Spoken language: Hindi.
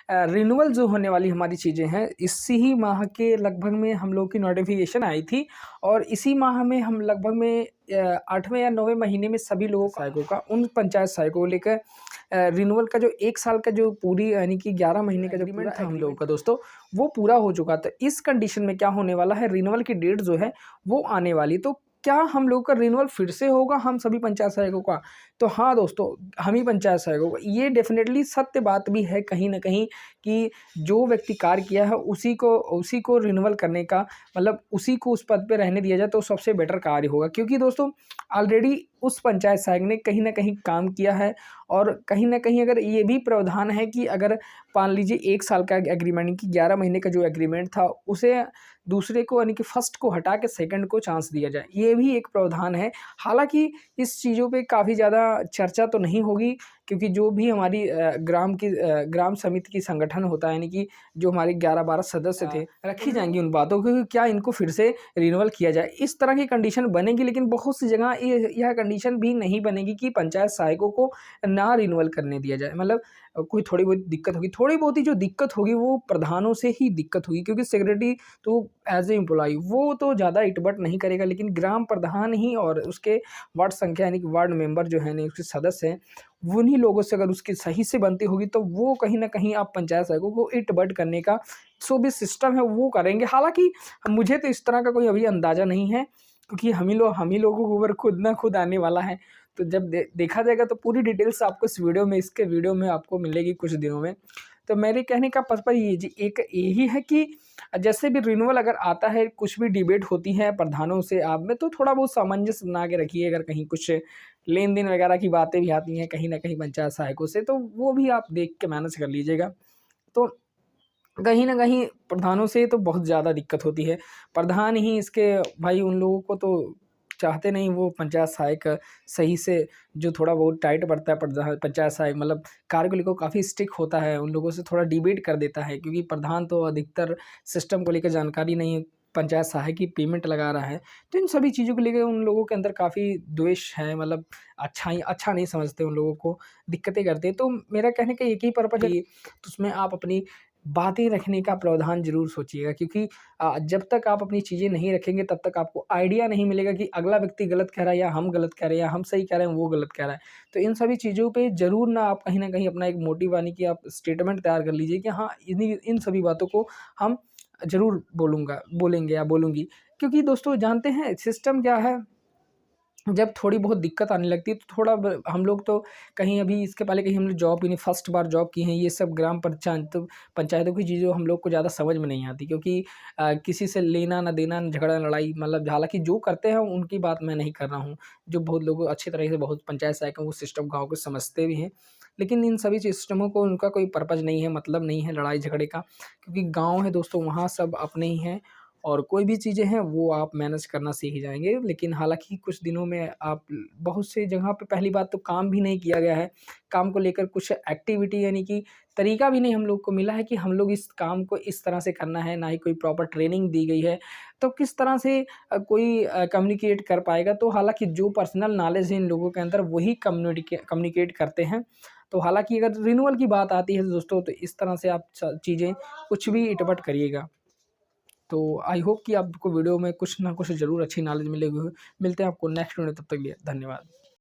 रिन्यूअल जो होने वाली हमारी चीज़ें हैं, इसी ही माह के लगभग में हम लोग की नोटिफिकेशन आई थी और इसी माह में हम लगभग में 8वें या 9वें महीने में सभी लोगों सहायकों का उन पंचायत सहायकों को लेकर रिन्यूअल का जो 1 साल का जो पूरी यानी कि 11 महीने का जो एग्रीमेंट था हम लोगों का दोस्तों, वो पूरा हो चुका था। इस कंडीशन में क्या होने वाला है, रिन्यूअल की डेट जो है वो आने वाली। तो क्या हम लोगों का रिन्यूअल फिर से होगा हम सभी पंचायत सहायकों का? तो हाँ दोस्तों, हम ही पंचायत सहायकों का। ये डेफिनेटली सत्य बात भी है कहीं न कहीं कि जो व्यक्ति कार्य किया है उसी को रिन्यूअल करने का मतलब उसी को उस पद पे रहने दिया जाए तो सबसे बेटर कार्य होगा। क्योंकि दोस्तों ऑलरेडी उस पंचायत सहायक ने कहीं न कहीं काम किया है और कहीं न कहीं अगर ये भी प्रावधान है कि अगर मान लीजिए 1 साल का एग्रीमेंट कि 11 महीने का जो एग्रीमेंट था उसे दूसरे को यानी कि फर्स्ट को हटा के सेकंड को चांस दिया जाए, ये भी एक प्रावधान है। हालाँकि इस चीज़ों पे काफ़ी ज़्यादा चर्चा तो नहीं होगी क्योंकि जो भी हमारी ग्राम समिति की संगठन होता है यानी कि जो हमारे 11-12 सदस्य थे, रखी जाएँगी उन बातों को कि क्या इनको फिर से रिन्यूअल किया जाए। इस तरह की कंडीशन बनेगी लेकिन बहुत सी जगह यह कंडीशन भी नहीं बनेगी कि पंचायत सहायकों को ना रिन्यूअल करने दिया जाए। मतलब कोई थोड़ी बहुत दिक्कत होगी, थोड़ी बहुत ही जो दिक्कत होगी वो प्रधानों से ही दिक्कत होगी क्योंकि सेक्रेटरी तो एज ए एम्प्लॉई वो तो ज़्यादा इटबट नहीं करेगा लेकिन ग्राम प्रधान ही और उसके वार्ड संख्या यानी कि वार्ड मेंबर जो है ना उसके सदस्य हैं, उन्हीं लोगों से अगर उसकी सही से बनती होगी तो वो कहीं न कहीं आप पंचायत सहायकों को इटबट करने का जो भी सिस्टम है वो करेंगे। हालाँकि मुझे तो इस तरह का कोई अभी अंदाज़ा नहीं है क्योंकि हम ही लोगों के ऊपर खुद ना खुद आने वाला है। तो जब देखा जाएगा तो पूरी डिटेल्स आपको इस वीडियो में आपको मिलेगी कुछ दिनों में। तो मेरे कहने का पर्पज़ ये जी एक यही है कि जैसे भी रिन्यूअल अगर आता है, कुछ भी डिबेट होती है प्रधानों से आप में तो थोड़ा बहुत सामंजस्य बना के रखिए। अगर कहीं कुछ लेन-देन वगैरह की बातें भी आती हैं कहीं न कहीं पंचायत सहायकों से तो वो भी आप देख के मैनेज कर लीजिएगा। तो कहीं न कहीं प्रधानों से तो बहुत ज़्यादा दिक्कत होती है। प्रधान ही इसके भाई उन लोगों को तो चाहते नहीं वो पंचायत सहायक सही से जो थोड़ा बहुत टाइट पड़ता है पंचायत सहायक मतलब कार्य को लेकर काफ़ी स्ट्रिक्ट होता है, उन लोगों से थोड़ा डिबेट कर देता है क्योंकि प्रधान तो अधिकतर सिस्टम को लेकर जानकारी नहीं है, पंचायत सहायक की पेमेंट लगा रहा है। तो इन सभी चीज़ों को लेके उन लोगों के अंदर काफ़ी द्वेष है मतलब अच्छा नहीं समझते उन लोगों को, दिक्कतें करते हैं। तो मेरा कहने का एक ही पर्पज़ है तो उसमें आप अपनी बातें रखने का प्रावधान ज़रूर सोचिएगा क्योंकि जब तक आप अपनी चीज़ें नहीं रखेंगे तब तक आपको आइडिया नहीं मिलेगा कि अगला व्यक्ति गलत कह रहा है या हम गलत कह रहे हैं या हम सही कह रहे हैं वो गलत कह रहा है। तो इन सभी चीज़ों पे ज़रूर ना आप कहीं न कहीं अपना एक मोटिव यानी कि आप स्टेटमेंट तैयार कर लीजिए कि हाँ, इन सभी बातों को हम ज़रूर बोलेंगे या बोलूँगी। क्योंकि दोस्तों जानते हैं सिस्टम क्या है, जब थोड़ी बहुत दिक्कत आने लगती है तो थोड़ा ब हम लोग तो कहीं अभी इसके पहले कहीं हमने जॉब की नहीं, फर्स्ट बार जॉब की है, ये सब ग्राम पंचायतों की चीज़ें हम लोग को ज़्यादा समझ में नहीं आती क्योंकि किसी से लेना ना देना, झगड़ा लड़ाई मतलब हालाँकि जो करते हैं उनकी बात मैं नहीं कर रहा हूँ। जो बहुत लोग अच्छी तरह से बहुत पंचायत सहायक हैं वो सिस्टम गाँव को समझते भी हैं। लेकिन इन सभी सिस्टमों को उनका कोई पर्पज़ नहीं है, मतलब नहीं है लड़ाई झगड़े का क्योंकि गाँव है दोस्तों वहाँ सब अपने ही हैं और कोई भी चीज़ें हैं वो आप मैनेज करना सीख जाएँगे। लेकिन हालाँकि कुछ दिनों में आप बहुत सी जगह पे पहली बात तो काम भी नहीं किया गया है। काम को लेकर कुछ एक्टिविटी यानी कि तरीका भी नहीं हम लोग को मिला है कि हम लोग इस काम को इस तरह से करना है, ना ही कोई प्रॉपर ट्रेनिंग दी गई है। तो किस तरह से कोई कम्युनिकेट कर पाएगा? तो हालाँकि जो पर्सनल नॉलेज है इन लोगों के अंदर वही कम्युनिकेट करते हैं। तो हालाँकि अगर रिन्यूअल की बात आती है दोस्तों तो इस तरह से आप च चीज़ें कुछ भी इटपट करिएगा। तो आई होप कि आपको वीडियो में कुछ ना कुछ ज़रूर अच्छी नॉलेज मिलेगी। मिलते हैं आपको नेक्स्ट वीडियो, तब तक के लिए धन्यवाद।